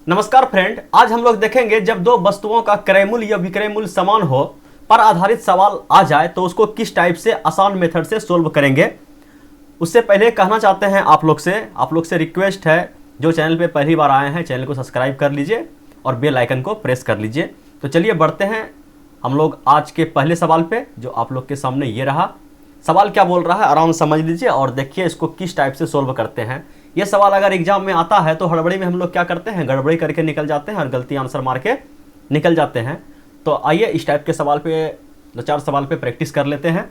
नमस्कार फ्रेंड, आज हम लोग देखेंगे जब दो वस्तुओं का क्रय मूल्य या विक्रय मूल्य समान हो पर आधारित सवाल आ जाए तो उसको किस टाइप से आसान मेथड से सोल्व करेंगे। उससे पहले कहना चाहते हैं आप लोग से रिक्वेस्ट है, जो चैनल पे पहली बार आए हैं चैनल को सब्सक्राइब कर लीजिए और बेल आइकन को प्रेस कर लीजिए। तो चलिए बढ़ते हैं हम लोग आज के पहले सवाल पे, जो आप लोग के सामने ये रहा। सवाल क्या बोल रहा है आराम से समझ लीजिए और देखिए इसको किस टाइप से सोल्व करते हैं। ये सवाल अगर एग्जाम में आता है तो हड़बड़ी में हम लोग क्या करते हैं, गड़बड़ी करके निकल जाते हैं और गलती आंसर मार के निकल जाते हैं। तो आइए इस टाइप के सवाल पे, दो चार सवाल पे प्रैक्टिस कर लेते हैं।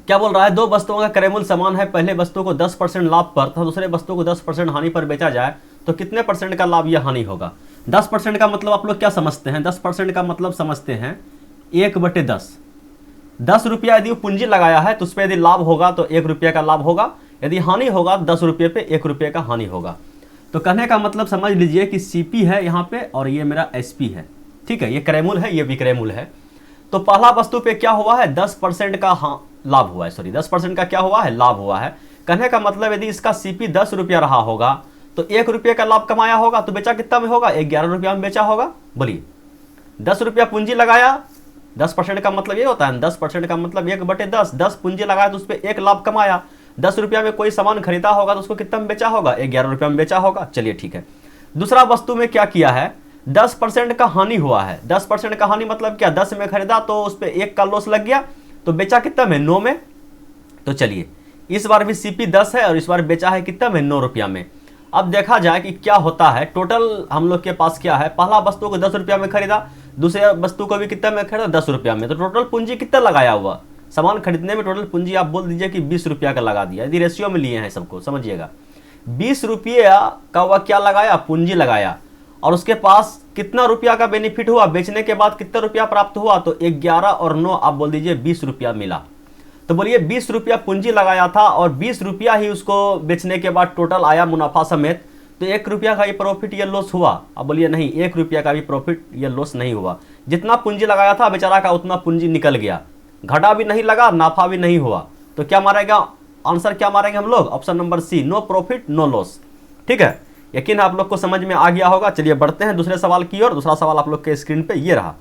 क्या बोल रहा है, दो वस्तुओं का क्रय मूल्य समान है, पहले वस्तु को 10% लाभ पर तथा दूसरे वस्तु को 10% हानि पर बेचा जाए तो कितने परसेंट का लाभ या हानि होगा। 10% का मतलब आप लोग क्या समझते हैं, 10% का मतलब समझते हैं 1/10। 10 रुपया यदि पूंजी लगाया है तो उस पर यदि लाभ होगा तो 1 रुपये का लाभ होगा, यदि हानि होगा 10 रुपये पे 1 रुपये का हानि होगा। तो कहने का मतलब समझ लीजिए कि सीपी है यहाँ पे और ये मेरा एसपी है, ठीक है। ये क्रय मूल्य है, ये विक्रय मूल्य है। तो पहला वस्तु पे क्या हुआ है, 10% का लाभ हुआ है, सॉरी 10% का क्या हुआ है, लाभ हुआ है। कहने का मतलब यदि इसका सीपी 10 रुपया रहा होगा तो 1 रुपये का लाभ कमाया होगा तो बेचा कितना में होगा, 11 रुपया में बेचा होगा। बोलिए 10 रुपया पूंजी लगाया, 10% का मतलब ये होता है, 10% का मतलब 1/10। 10 पूंजी लगाया तो उस पर 1 लाभ कमाया। 10 रुपया में कोई सामान खरीदा होगा तो उसको कितना में बेचा होगा, 11 रुपया में बेचा होगा। चलिए ठीक है। दूसरा वस्तु में क्या किया है, 10% का हानि हुआ है। 10% का हानि मतलब क्या, 10 में खरीदा तो उस पर 1 का लॉस लग गया तो बेचा कितना में, 9 में। तो चलिए इस बार भी सीपी 10 है और इस बार बेचा है कितना में, 9 रुपया में। अब देखा जाए कि क्या होता है, टोटल हम लोग के पास क्या है, पहला वस्तु को 10 रुपया में खरीदा, दूसरे वस्तु को भी कितना में खरीदा, 10 रुपया में। तो टोटल पूंजी कितना लगाया हुआ, सामान खरीदने में टोटल पूंजी आप बोल दीजिए कि 20 रुपया का लगा दिया। यदि रेशियो में लिए हैं सबको समझिएगा, 20 रुपया का वह क्या लगाया, पूंजी लगाया। और उसके पास कितना रुपया का बेनिफिट हुआ, बेचने के बाद कितना रुपया प्राप्त हुआ, तो 11 और 9 आप बोल दीजिए 20 रुपया मिला। तो बोलिए 20 रुपया पूंजी लगाया था और 20 रुपया ही उसको बेचने के बाद टोटल आया मुनाफा समेत। तो 1 रुपया का ये प्रॉफिट या लॉस हुआ। अब बोलिए नहीं, 1 रुपया का भी प्रॉफिट या लॉस नहीं हुआ। जितना पूंजी लगाया था बेचारा का उतना पूंजी निकल गया, घाटा भी नहीं लगा, नाफा भी नहीं हुआ। तो क्या मारेगा आंसर, क्या मारेंगे हम लोग, option number C, no profit no loss. ठीक है, यकीन आप लोग को समझ में आ गया होगा। चलिए बढ़ते हैं दूसरे सवाल की ओर। दूसरा सवाल आप लोग के स्क्रीन पे ये रहा।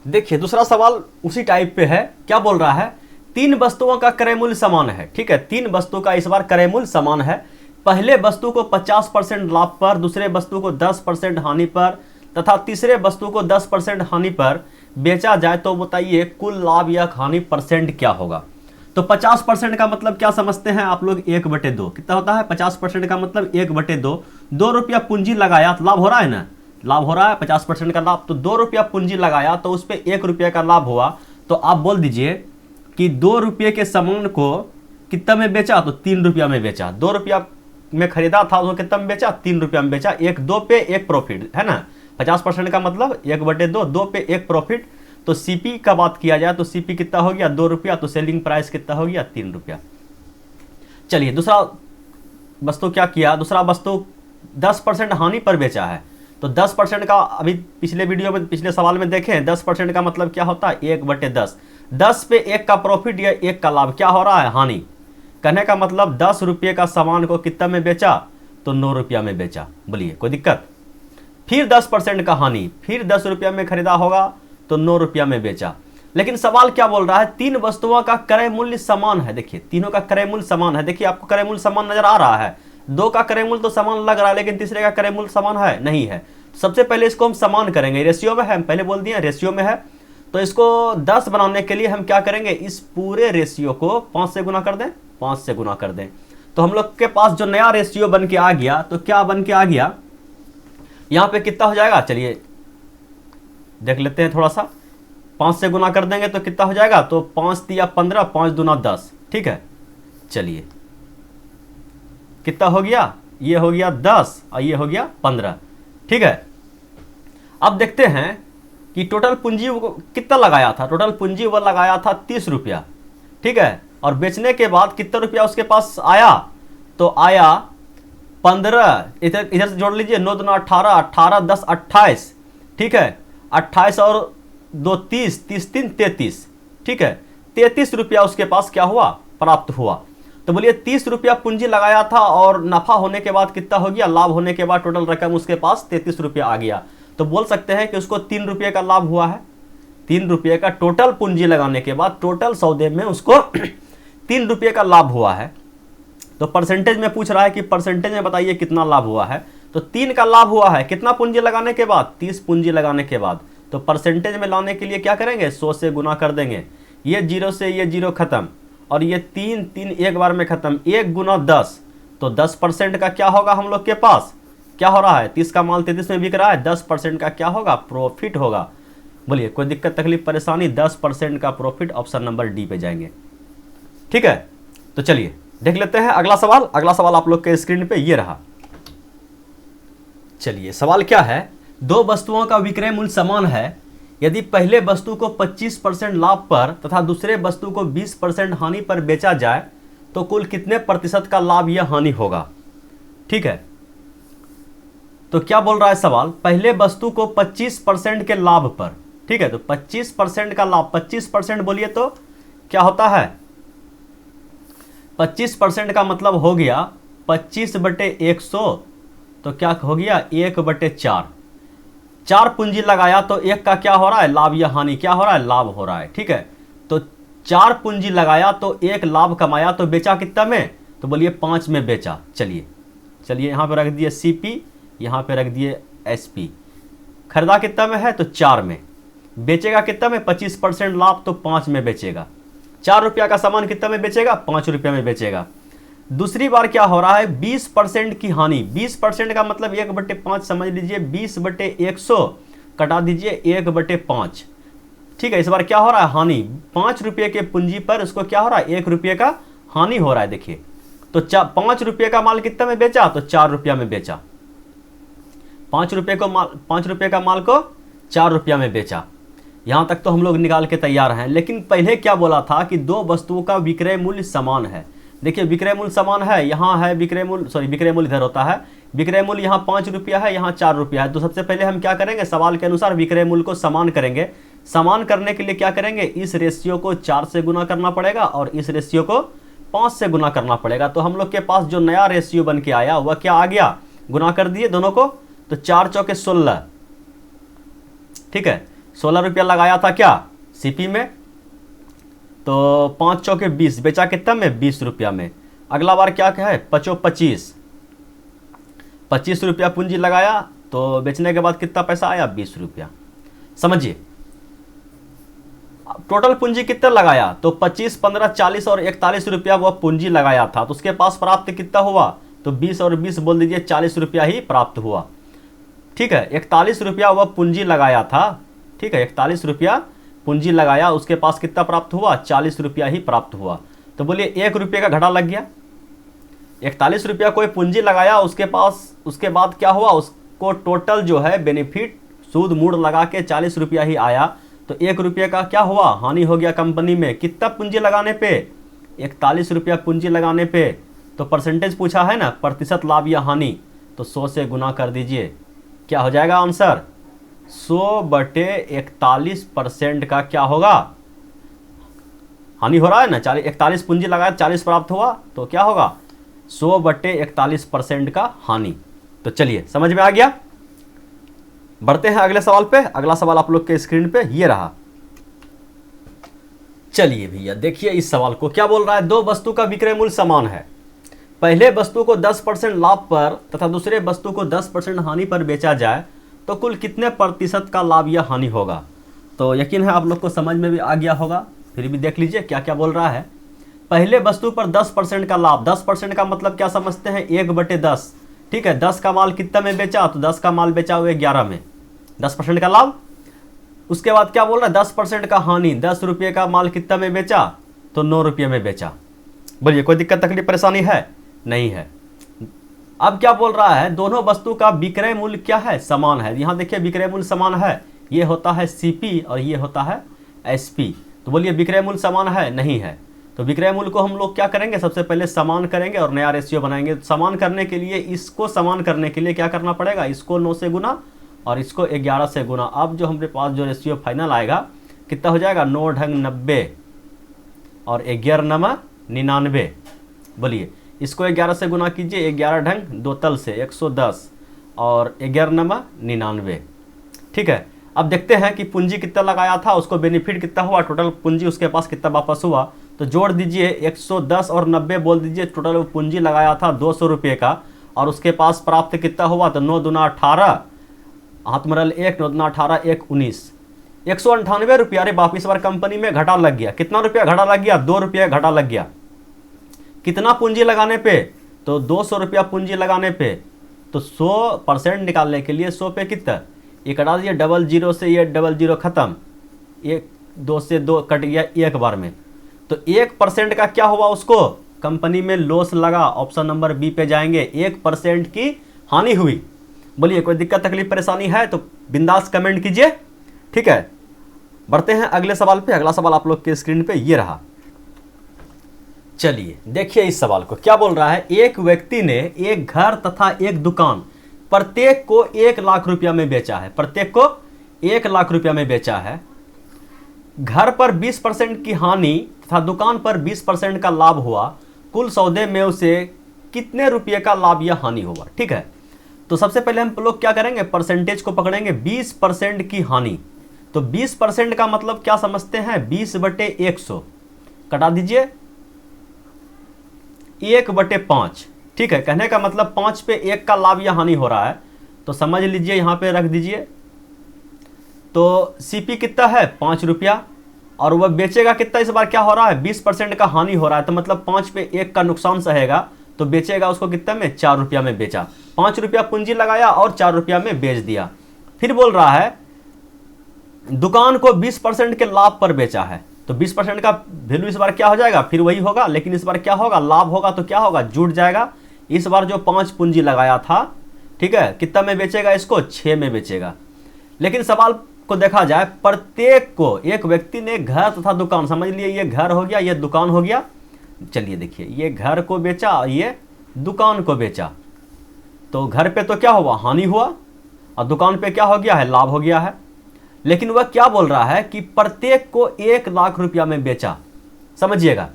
देखिए दूसरा सवाल उसी टाइप पे है। क्या बोल रहा है, 3 वस्तुओं का क्रय मूल्य समान है। ठीक है, 3 वस्तु का इस बार क्रय मूल्य समान है। पहले वस्तु को 50% लाभ पर, दूसरे वस्तु को 10% हानि पर तथा तीसरे वस्तु को 10% हानि पर बेचा जाए तो बताइए कुल लाभ या हानि परसेंट क्या होगा। तो 50% का मतलब क्या समझते हैं आप लोग, 1/2 कितना होता है, 50% का मतलब 1/2। 2 रुपया पूंजी लगाया तो लाभ हो रहा है ना, लाभ हो रहा है 50% का लाभ। तो 2 रुपया पूंजी लगाया तो उस पर 1 रुपये का लाभ हुआ। तो आप बोल दीजिए कि 2 रुपये के सामान को कितना में बेचा, तो 3 रुपया में बेचा। 2 रुपया में खरीदा था उसको कितना में बेचा, 3 रुपया में बेचा। 2 पे 1 प्रॉफिट है ना, 50% का मतलब 1/2, 2 पे 1 प्रॉफिट। तो सीपी का बात किया जाए तो सीपी कितना हो गया, 2 रुपया। तो सेलिंग प्राइस कितना हो गया, 3 रुपया। चलिए दूसरा वस्तु क्या किया, दूसरा वस्तु 10% हानि पर बेचा है। तो 10% का अभी पिछले वीडियो में, पिछले सवाल में देखें, 10% का मतलब क्या होता है, 1/10। 10 पे 1 का प्रॉफिट या 1 का लाभ क्या हो रहा है, हानि। कहने का मतलब 10 रुपये का सामान को कितना में बेचा, तो 9 रुपया में बेचा। बोलिए कोई दिक्कत। फिर 10% का हानि, फिर 10 रुपया में खरीदा होगा तो 9 रुपया में बेचा। लेकिन सवाल क्या बोल रहा है, 3 वस्तुओं का क्रय मूल्य समान है। देखिए तीनों का क्रय मूल्य समान है। देखिए आपको क्रय मूल्य समान नजर आ रहा है, 2 का क्रय मूल्य तो समान लग रहा है लेकिन तीसरे का क्रय मूल्य समान है नहीं है। सबसे पहले इसको हम समान करेंगे, रेशियो में है, हम पहले बोल दिए रेशियो में है। तो इसको 10 बनाने के लिए हम क्या करेंगे, इस पूरे रेशियो को 5 से गुना कर दें, 5 से गुना कर दें। तो हम लोग के पास जो नया रेशियो बन के आ गया, तो क्या बन के आ गया, यहां पे कितना हो जाएगा, चलिए देख लेते हैं थोड़ा सा। 5 से गुना कर देंगे तो कितना हो जाएगा, तो 5 तिया 15, 5 दूना 10। ठीक है, चलिए कितना हो गया, ये हो गया 10 और ये हो गया 15। ठीक है, अब देखते हैं कि टोटल पूंजी कितना लगाया था। टोटल पूंजी वो लगाया था 30 रुपया। ठीक है, और बेचने के बाद कितना रुपया उसके पास आया, तो आया 15। इधर से जोड़ लीजिए, 9 दूना 18, 18 10 28। ठीक है, 28 और 2 30, 30 3 33। ठीक है, 33 रुपया उसके पास क्या हुआ, प्राप्त हुआ। तो बोलिए 30 रुपया पूंजी लगाया था और नफा होने के बाद कितना हो गया, लाभ होने के बाद टोटल रकम उसके पास 33 रुपया आ गया। तो बोल सकते हैं कि उसको 3 रुपये का लाभ हुआ है। 3 रुपये का टोटल पूंजी लगाने के बाद टोटल सौदे में उसको 3 रुपये का लाभ हुआ है। तो परसेंटेज में पूछ रहा है कि परसेंटेज में बताइए कितना लाभ हुआ है। तो 3 का लाभ हुआ है कितना पूंजी लगाने के बाद, 30 पूंजी लगाने के बाद। तो परसेंटेज में लाने के लिए क्या करेंगे, 100 से गुना कर देंगे। ये 0 से ये 0 खत्म और ये 3 एक बार में खत्म। 1 गुना 10, तो 10% का क्या होगा हम लोग के पास, क्या हो रहा है, 30 का माल 33 में बिक रहा है, 10% का क्या होगा, प्रॉफिट होगा। बोलिए कोई दिक्कत तकलीफ परेशानी, 10% का प्रॉफिट, ऑप्शन नंबर डी पे जाएंगे। ठीक है, तो चलिए देख लेते हैं अगला सवाल। अगला सवाल आप लोग के स्क्रीन पे ये रहा। चलिए सवाल क्या है, दो वस्तुओं का विक्रय मूल्य समान है, यदि पहले वस्तु को 25% लाभ पर तथा दूसरे वस्तु को 20% हानि पर बेचा जाए तो कुल कितने प्रतिशत का लाभ या हानि होगा। ठीक है, तो क्या बोल रहा है सवाल, पहले वस्तु को 25% के लाभ पर, ठीक है, तो 25% का लाभ, 25% बोलिए तो क्या होता है, 25% का मतलब हो गया 25/100, तो क्या हो गया 1/4। 4 पूंजी लगाया तो 1 का क्या हो रहा है, लाभ या हानि, क्या हो रहा है, लाभ हो रहा है। ठीक है, तो 4 पूंजी लगाया तो 1 लाभ कमाया, तो बेचा कितना में, तो बोलिए 5 में बेचा। चलिए यहाँ पे रख दिए CP, यहाँ पे रख दिए SP। खरीदा कितना में है, तो 4 में। बेचेगा कितना में, 25% लाभ, तो 5 में बेचेगा। 4 रुपया का सामान कितना में बेचेगा, 5 रुपया में बेचेगा। दूसरी बार क्या हो रहा है, 20% की हानि। 20% का मतलब 1/5 समझ लीजिए, 20/100 कटा दीजिए 1/5। ठीक है, इस बार क्या हो रहा है, हानि। 5 रुपये के पूंजी पर उसको क्या हो रहा है, 1 रुपये का हानि हो रहा है। देखिए, तो 5 रुपये का माल कितना में बेचा, तो 4 रुपया में बेचा। 5 रुपये का माल को 4 रुपया में बेचा। यहां तक तो हम लोग निकाल के तैयार हैं। लेकिन पहले क्या बोला था कि दो वस्तुओं का विक्रय मूल्य समान है। देखिए विक्रय मूल्य समान है, यहाँ है विक्रय मूल्य इधर होता है, विक्रय मूल्य यहाँ 5 रुपया है, यहाँ 4 रुपया है। तो सबसे पहले हम क्या करेंगे, सवाल के अनुसार विक्रय मूल्य को समान करेंगे। समान करने के लिए क्या करेंगे, इस रेशियो को 4 से गुना करना पड़ेगा और इस रेशियो को 5 से गुना करना पड़ेगा। तो हम लोग के पास जो नया रेशियो बन के आया वह क्या आ गया, गुना कर दिए दोनों को, तो 4 चौके 16। ठीक है, 16 रुपया लगाया था क्या CP में, तो 5 चौके 20, बेचा कितना में, 20 रुपया में। अगला बार क्या है, 25 रुपया पूंजी लगाया, तो बेचने के बाद कितना पैसा आया, 20 रुपया। समझिए टोटल पूंजी कितना लगाया, तो 25, 15, 40 और 41 रुपया वह पूंजी लगाया था। तो उसके पास प्राप्त कितना हुआ, तो 20 और 20 बोल दीजिए, 40 रुपया ही प्राप्त हुआ। ठीक है, 41 रुपया वह पूंजी लगाया था। ठीक है, 41 रुपया पूंजी लगाया, उसके पास कितना प्राप्त हुआ, 40 रुपया ही प्राप्त हुआ। तो बोलिए 1 रुपये का घाटा लग गया। 41 रुपया कोई पूंजी लगाया, उसके पास, उसके बाद क्या हुआ, उसको टोटल जो है बेनिफिट सूद मूड लगा के 40 रुपया ही आया। तो 1 रुपये का क्या हुआ, हानि हो गया कंपनी में। कितना पूंजी लगाने पे, 41 रुपया पूंजी लगाने पे। तो परसेंटेज पूछा है ना, प्रतिशत लाभ या हानि, तो 100 से गुना कर दीजिए, क्या हो जाएगा आंसर, 100/41% का क्या होगा, हानि हो रहा है ना। 41 पूंजी लगाया, 40 प्राप्त हुआ, तो क्या होगा, 100/41% का हानि। तो चलिए समझ में आ गया। बढ़ते हैं अगले सवाल पे। अगला सवाल आप लोग के स्क्रीन पे ये रहा। चलिए भैया देखिए इस सवाल को, क्या बोल रहा है, दो वस्तु का विक्रय मूल्य समान है, पहले वस्तु को 10% लाभ पर तथा दूसरे वस्तु को 10% हानि पर बेचा जाए तो कुल कितने प्रतिशत का लाभ या हानि होगा। तो यकीन है आप लोग को समझ में भी आ गया होगा, फिर भी देख लीजिए क्या क्या बोल रहा है। पहले वस्तु पर 10% का लाभ, 10% का मतलब क्या समझते हैं, 1/10। ठीक है, 10 का माल कितना में बेचा, तो 10 का माल बेचा हुए 11 में, 10% का लाभ। उसके बाद क्या बोल रहा है, 10% का हानि, 10 रुपये का माल कितना में बेचा, तो 9 रुपये में बेचा। बोलिए कोई दिक्कत तकलीफ परेशानी है, नहीं है। अब क्या बोल रहा है, दोनों वस्तु का विक्रय मूल्य क्या है, समान है। यहां देखिए विक्रय मूल्य समान है, ये होता है CP और ये होता है SP। तो बोलिए विक्रय मूल्य समान है, नहीं है। तो विक्रय मूल्य को हम लोग क्या करेंगे, सबसे पहले समान करेंगे और नया रेशियो बनाएंगे। समान करने के लिए, इसको समान करने के लिए क्या करना पड़ेगा, इसको 9 से गुना और इसको 11 से गुना। अब जो हमारे पास जो रेशियो फाइनल आएगा कितना हो जाएगा, 9 ढंग 90 और 11 नमा 99। बोलिए, इसको 11 से गुना कीजिए, 11 ढंग 2 तल से 110 और 11 नमा 99। ठीक है, अब देखते हैं कि पूंजी कितना लगाया था, उसको बेनिफिट कितना हुआ, टोटल पूंजी उसके पास कितना वापस हुआ। तो जोड़ दीजिए 110 और 90 बोल दीजिए, टोटल पूंजी लगाया था 200 रुपये का और उसके पास प्राप्त कितना हुआ, तो 9 दूना 18, हाथ मरल 1, 9 दूना 18, 1 19, 198 रुपया। अरे बाप, इस बार कंपनी में घाटा लग गया। कितना रुपया घाटा लग गया, 2 रुपया घाटा लग गया। कितना पूंजी लगाने पे, तो 200 रुपया पूंजी लगाने पे। तो 100% निकालने के लिए 100 पे कितना, ये कटा दिए, डबल जीरो से ये डबल जीरो खत्म, 1 2 से 2 कट गया एक बार में। तो 1% का क्या हुआ, उसको कंपनी में लॉस लगा। ऑप्शन नंबर बी पे जाएंगे, 1% की हानि हुई। बोलिए, कोई दिक्कत तकलीफ परेशानी है तो बिंदास कमेंट कीजिए। ठीक है, बढ़ते हैं अगले सवाल पे। अगला सवाल आप लोग के स्क्रीन पे ये रहा। चलिए देखिए इस सवाल को, क्या बोल रहा है। एक व्यक्ति ने एक घर तथा एक दुकान प्रत्येक को 1 लाख रुपया में बेचा है। प्रत्येक को 1 लाख रुपया में बेचा है। घर पर 20% की हानि तथा दुकान पर 20% का लाभ हुआ। कुल सौदे में उसे कितने रुपये का लाभ या हानि हुआ। ठीक है, तो सबसे पहले हम लोग क्या करेंगे, परसेंटेज को पकड़ेंगे। 20% की हानि, तो 20% का मतलब क्या समझते हैं, 20/100 कटा दीजिए, 1/5। ठीक है, कहने का मतलब 5 पे 1 का लाभ या हानि हो रहा है, तो समझ लीजिए यहां पे रख दीजिए। तो सीपी कितना है, 5 रुपया, और वह बेचेगा कितना, इस बार क्या हो रहा है, 20% का हानि हो रहा है, तो मतलब 5 पे 1 का नुकसान सहेगा, तो बेचेगा उसको कितना में, 4 रुपया में बेचा। 5 रुपया पूंजी लगाया और 4 रुपया में बेच दिया। फिर बोल रहा है दुकान को 20% के लाभ पर बेचा है, तो 20% का वैल्यू इस बार क्या हो जाएगा, फिर वही होगा, लेकिन इस बार क्या होगा, लाभ होगा, तो क्या होगा, जुट जाएगा। इस बार जो 5 पूंजी लगाया था, ठीक है, कितना में बेचेगा इसको, 6 में बेचेगा। लेकिन सवाल को देखा जाए, प्रत्येक को, एक व्यक्ति ने घर तथा दुकान, समझ लिए ये घर हो गया, ये दुकान हो गया। चलिए देखिए, ये घर को बेचा, ये दुकान को बेचा, तो घर पे तो क्या हुआ, हानि हुआ, और दुकान पे क्या हो गया है, लाभ हो गया है। लेकिन वह क्या बोल रहा है कि प्रत्येक को 1 लाख रुपया में बेचा। समझिएगा,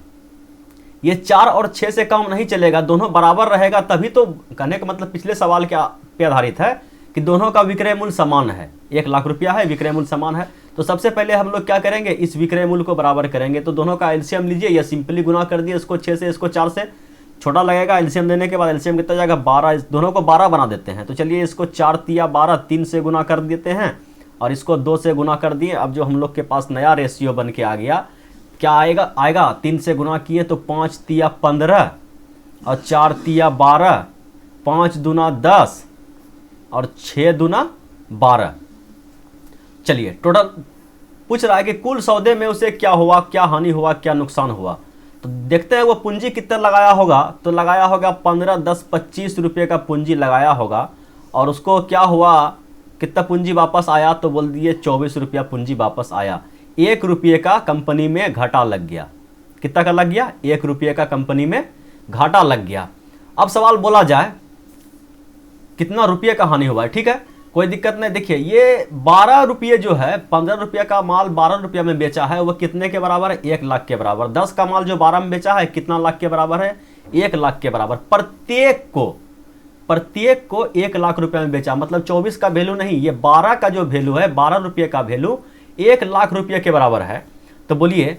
ये 4 और 6 से कम नहीं चलेगा, दोनों बराबर रहेगा तभी तो। कहने का मतलब पिछले सवाल क्या पे आधारित है कि दोनों का विक्रय मूल्य समान है, 1 लाख रुपया है, विक्रय मूल्य समान है। तो सबसे पहले हम लोग क्या करेंगे, इस विक्रय मूल्य को बराबर करेंगे। तो दोनों का एलसीएम लीजिए, या सिंपली गुना कर दिए, इसको 6 से इसको 4 से, छोटा लगेगा। एलसीएम देने के बाद एलसीएम कितना जाएगा, 12, दोनों को 12 बना देते हैं। तो चलिए इसको 4 तिया 12, 3 से गुना कर देते हैं और इसको 2 से गुना कर दिए। अब जो हम लोग के पास नया रेशियो बन के आ गया, क्या आएगा 3 से गुना किए तो 5 तिया 15 और 4 तिया 12, 5 दूना 10 और 6 दूना 12। चलिए टोटल पूछ रहा है कि कुल सौदे में उसे क्या हुआ, क्या हानि हुआ, क्या नुकसान हुआ। तो देखते हैं वो पूंजी कितना लगाया होगा। तो लगाया होगा 15, 10, 25 रुपये का पूंजी लगाया होगा, और उसको क्या हुआ, कितना पूंजी वापस आया, तो बोल दिए 24 रुपया पूंजी वापस आया। 1 रुपये का कंपनी में घाटा लग गया। कितना का लग गया, 1 रुपये का कंपनी में घाटा लग गया। अब सवाल बोला जाए कितना रुपये का हानि हुआ है। ठीक है, कोई दिक्कत नहीं। देखिए ये 12 रुपये जो है, 15 रुपये का माल 12 रुपये में बेचा है, वह कितने के बराबर है, 1 लाख के बराबर। 10 का माल जो 12 में बेचा है, कितना लाख के बराबर है, 1 लाख के बराबर। प्रत्येक को 1 लाख रुपए में बेचा, मतलब 24 का वैल्यू नहीं, ये 12 का जो वैल्यू है, 12 रुपये का वैल्यू 1 लाख रुपये के बराबर है। तो बोलिए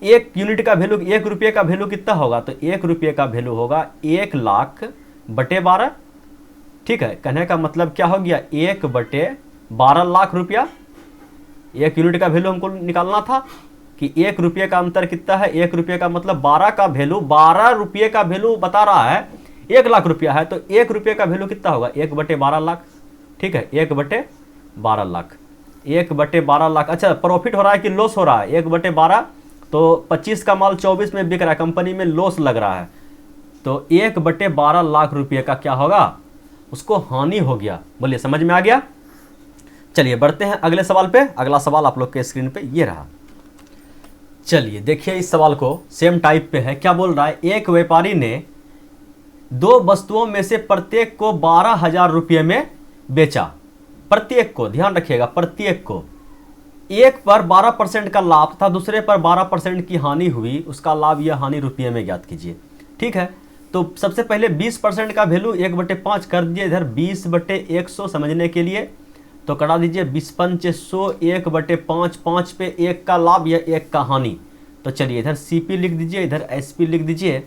1 यूनिट का वैल्यू, 1 रुपये का वैल्यू कितना होगा, तो 1 रुपये का वैल्यू होगा 1 लाख बटे 12। ठीक है, कहने का मतलब क्या हो गया, 1 बटे 12 लाख रुपया। 1 यूनिट का वैल्यू हमको निकालना था कि 1 रुपये का अंतर कितना है, 1 रुपये का मतलब 12 का वैल्यू, 12 रुपये का वैल्यू बता रहा है 1 लाख रुपया है, तो 1 रुपये का वैल्यू कितना होगा, 1 बटे 12 लाख। ठीक है, 1 बटे 12 लाख, 1 बटे 12 लाख। अच्छा, प्रॉफिट हो रहा है कि लॉस हो रहा है, 1 बटे 12, तो 25 का माल 24 में बिक रहा है, कंपनी में लॉस लग रहा है, तो 1 बटे 12 लाख रुपये का क्या होगा, उसको हानि हो गया। बोलिए समझ में आ गया। चलिए बढ़ते हैं अगले सवाल पे। अगला सवाल आप लोग के स्क्रीन पे ये रहा। चलिए देखिए इस सवाल को, सेम टाइप पे है। क्या बोल रहा है, एक व्यापारी ने 2 वस्तुओं में से प्रत्येक को 12,000 रुपये में बेचा। प्रत्येक को, ध्यान रखिएगा, प्रत्येक को। एक पर 12% का लाभ था, दूसरे पर 12% की हानि हुई। उसका लाभ या हानि रुपये में ज्ञात कीजिए। ठीक है, तो सबसे पहले 20% का वैल्यू 1/5 कर दीजिए इधर 20/100 समझने के लिए। तो कटा दीजिए 20×5 1/5, 5 पे 1 का लाभ या 1 का हानि। तो चलिए इधर CP लिख दीजिए, इधर SP लिख दीजिए।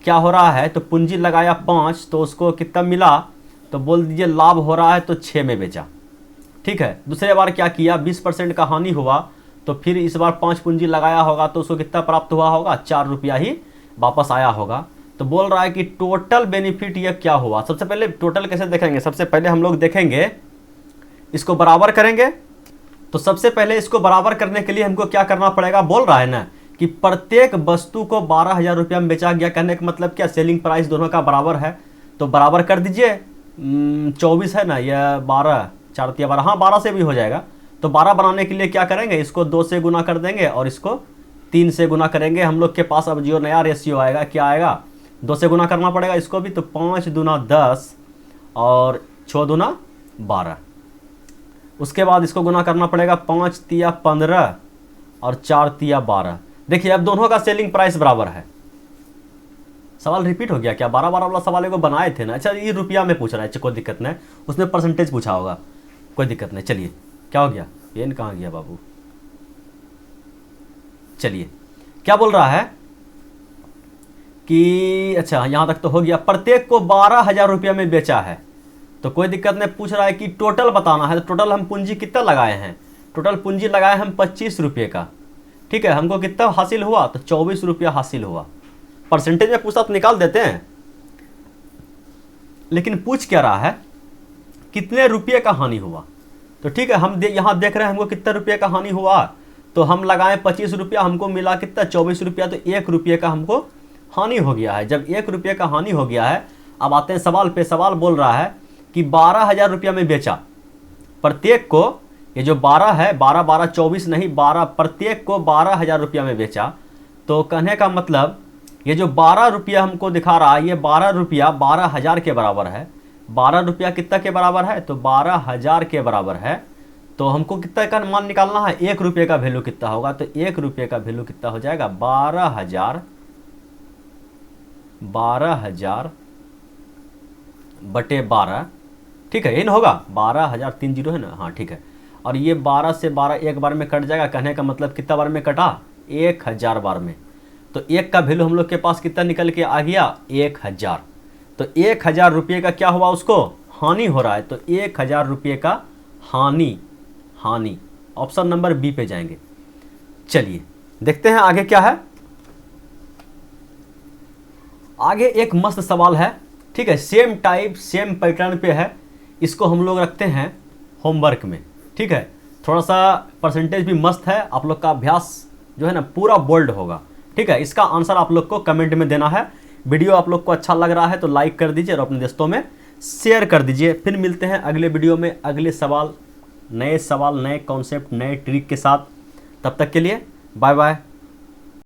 क्या हो रहा है, तो पूंजी लगाया 5, तो उसको कितना मिला, तो बोल दीजिए लाभ हो रहा है तो 6 में बेचा। ठीक है, दूसरे बार क्या किया, 20% का हानि हुआ, तो फिर इस बार 5 पूंजी लगाया होगा तो उसको कितना प्राप्त हुआ होगा, 4 रुपया ही वापस आया होगा। तो बोल रहा है कि टोटल बेनिफिट ये क्या हुआ। सबसे पहले टोटल कैसे देखेंगे, सबसे पहले हम लोग देखेंगे, इसको बराबर करेंगे। तो सबसे पहले इसको बराबर करने के लिए हमको क्या करना पड़ेगा, बोल रहा है ना कि प्रत्येक वस्तु को 12,000 रुपया में बेचा गया। कहने का मतलब क्या, सेलिंग प्राइस दोनों का बराबर है। तो बराबर कर दीजिए, 24 है ना, या 12, 4 × 12, हाँ 12 से भी हो जाएगा। तो 12 बनाने के लिए क्या करेंगे, इसको 2 से गुना कर देंगे और इसको 3 से गुना करेंगे। हम लोग के पास अब जो नया रेशियो आएगा, क्या आएगा, 2 से गुना करना पड़ेगा इसको भी। तो 5 दूना 10 और 6 दूना 12। उसके बाद इसको गुना करना पड़ेगा, 5 तिया 15 और 4 तिया 12। देखिए अब दोनों का सेलिंग प्राइस बराबर है। सवाल रिपीट हो गया क्या, 12 वाला सवाल को बनाए थे ना। अच्छा ये रुपया में पूछ रहा है, कोई दिक्कत नहीं, उसमें परसेंटेज पूछा होगा, कोई दिक्कत नहीं। चलिए क्या हो गया, ये कहाँ गया बाबू। चलिए क्या बोल रहा है कि अच्छा यहाँ तक तो हो गया, प्रत्येक को 12,000 रुपया में बेचा है। तो कोई दिक्कत नहीं, पूछ रहा है कि टोटल बताना है। तो टोटल हम पूंजी कितना लगाए हैं, टोटल पूंजी लगाए हम 25 रुपये का। ठीक है, हमको कितना हासिल हुआ, तो 24 रुपया हासिल हुआ। परसेंटेज में पूछा तो निकाल देते हैं, लेकिन पूछ क्या रहा है, कितने रुपये का हानि हुआ। तो ठीक है, हम यहाँ देख रहे हैं हमको कितना रुपये का हानि हुआ। तो हम लगाए 25 रुपया, हमको मिला कितना, 24 रुपया। तो 1 रुपये का हमको हानि हो गया है। जब 1 रुपये का हानि हो गया है, अब आते हैं सवाल पे। सवाल बोल रहा है कि 12,000 रुपया में बेचा, प्रत्येक को, ये जो 12 है, 12 12 24 नहीं, 12, प्रत्येक को 12,000 रुपया में बेचा। तो कहने का मतलब ये जो 12 रुपया हमको दिखा रहा है, ये 12 रुपया 12,000 के बराबर है। 12 रुपया कितना के बराबर है, तो 12,000 के बराबर है। तो हमको कितना का मान निकालना है, 1 रुपये का वैल्यू कितना होगा। तो 1 रुपये का वैल्यू कितना हो जाएगा, 12,000 बटे 12। ठीक है, ये ना होगा 12,000, 3 जीरो है ना, हाँ ठीक है। और ये 12 से 12 एक बार में कट जाएगा। कहने का मतलब कितना बार में कटा, 1,000 बार में। तो 1 का वैल्यू हम लोग के पास कितना निकल के आ गया, 1,000। तो 1,000 रुपये का क्या हुआ, उसको हानि हो रहा है। तो 1,000 रुपये का हानि, ऑप्शन नंबर बी पे जाएंगे। चलिए देखते हैं आगे क्या है। आगे एक मस्त सवाल है, ठीक है, सेम टाइप सेम पैटर्न पे है। इसको हम लोग रखते हैं होमवर्क में। ठीक है, थोड़ा सा परसेंटेज भी मस्त है, आप लोग का अभ्यास जो है ना पूरा बोल्ड होगा। ठीक है, इसका आंसर आप लोग को कमेंट में देना है। वीडियो आप लोग को अच्छा लग रहा है तो लाइक कर दीजिए और अपने दोस्तों में शेयर कर दीजिए। फिर मिलते हैं अगले वीडियो में अगले सवाल, नए कॉन्सेप्ट, नए ट्रिक के साथ। तब तक के लिए बाय बाय।